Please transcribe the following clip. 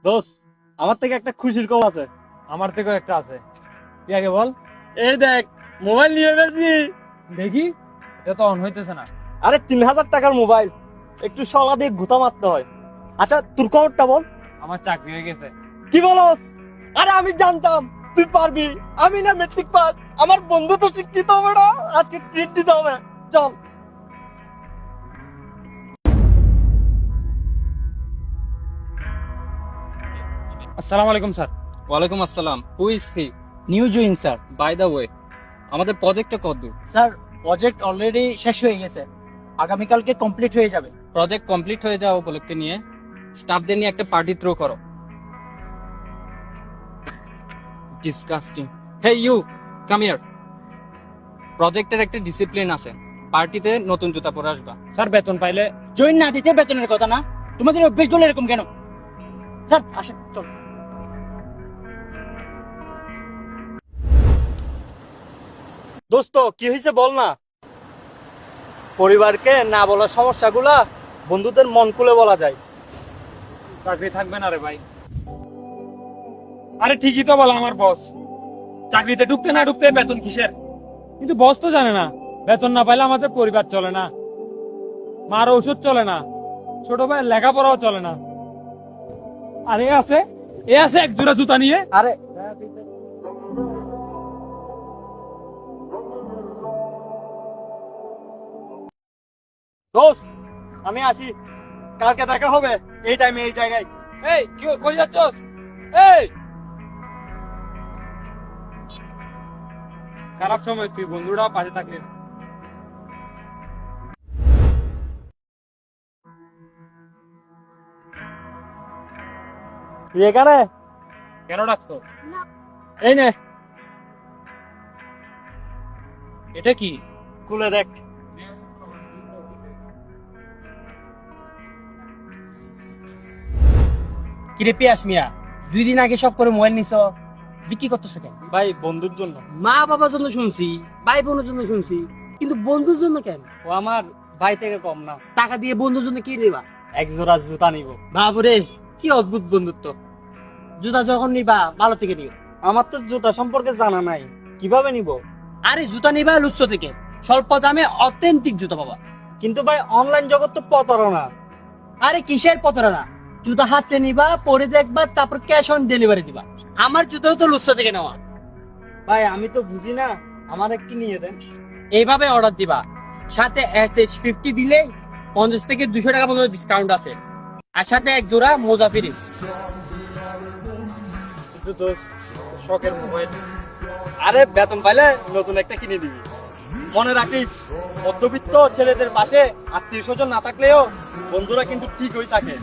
দোস্ত, আমার থেকে একটা খুশির খবর আছে। আমার থেকেও একটা আছে। তুই আগে বল। এই দেখ, মোবাইল নিয়ে গেছি। দেখি, এটা তো অন হইতেছে না। আরে 3,000 টাকার মোবাইল, একটু সলা দিয়ে ঘুতা মারতে হয়। আচ্ছা, তোর খবরটা বল। আমার চাকরি হয়ে গেছে। কি বলস? আরে আমি জানতাম তুই পারবি। আমি না মেট্রিক পাস, আমার বন্ধু তো শিক্ষিত হবে না, আজকে ট্রিট দিতে হবে। চল। আসসালামু আলাইকুম স্যার। ওয়ালাইকুম আসসালাম। Who is he? New join sir. By the way, আমাদের প্রজেক্টটা কতদূর? স্যার, প্রজেক্ট অলরেডি শেষ হয়ে গেছে, আগামীকালকে কমপ্লিট হয়ে যাবে। প্রজেক্ট কমপ্লিট হয়ে যাওয়া উপলক্ষে নিয়ে স্টাফদের নিয়ে একটা পার্টি থ্রো করো। Disgusting. Hey you, come here. প্রজেক্টের একটা ডিসিপ্লিন আছে, পার্টিতে নতুন জুতা পরে আসবা। স্যার, বেতন পাইলে জয়েন না দিতে বেতনের কথা না, তোমাদের অভ্যেস গুলো এরকম কেন? স্যার আসেন, চল। দোস্ত, কি হয়েছে বল না। পরিবারকে না বলার সমস্যাগুলা বন্ধুদের মন খুলে বলা যায়। চাকরি থাকবে না রে ভাই। আরে ঠিকই তো বলা আমার বস, চাকরিতে ঢুকতে না ঢুকতে বেতন কিসের। কিন্তু বস তো জানে না বেতন না পাইলে আমাদের পরিবার চলে না, মার ওষুধ চলে না, ছোট ভাইয়ের লেখাপড়াও চলে না। আর এ আছে এক জোড়া জুতা নিয়ে। আরে দোস্ত, আমি আসি, কালকে দেখা হবে এই টাইমে এই জায়গায়। এই কি কই যাচ্ছস? এই খারাপ সময় তুই বন্ধুরাও পাশে থাকলে। তুই এখানে? কেন ডাকতো? এই নে, এটা কি? খুলে দেখ। কিরে পিয়াস মিয়া, 2 দিন আগে সব করে মোবাইল নিছ, বিক্রি করতেছে কেন? ভাই, বন্ধুর জন্য। মা বাবার জন্য শুনছি, ভাই বোনের জন্য শুনছি, কিন্তু বন্ধুর জন্য কেন? ও আমার ভাই থেকে কম না। টাকা দিয়ে বন্ধুর জন্য কি নেবা? এক জোড়া জুতা নিব। বাবুরে, কি অদ্ভুত বন্ধুত্ব। জুতা যখন নিবা ভালো থেকে নিও। আমার তো জুতা সম্পর্কে জানা নাই, কিভাবে নিব? আরে জুতা নিবা লুচ্ছ থেকে, স্বল্প দামে অথেন্টিক জুতা পাবা। কিন্তু ভাই, অনলাইন জগৎ তো প্রতারণা। আরে কিসের প্রতারণা? জুতা হাতে নিবা, পরে দেখবা, তারপর ক্যাশ অন ডেলিভারি দিবা। আমার জুতাও তো লুচ্ছ থেকে নেওয়া। ভাই, আমি তো বুঝি না, আমার একটু নিয়ে দেন। এইভাবে অর্ডার দিবা, সাথে SH50 দিলে 50 থেকে 200 টাকা পর্যন্ত ডিসকাউন্ট আছে, আর সাথে এক জোড়া মোজা ফ্রি। কিন্তু দোস্ত, শখের মোবাইল। আরে বেতন পাইলে নতুন একটা কিনে দিবি। মনে রাখিস, মধ্যবিত্ত ছেলেদের পাশে আত্মীয় স্বজন না থাকলেও বন্ধুরা কিন্তু ঠিকই থাকে।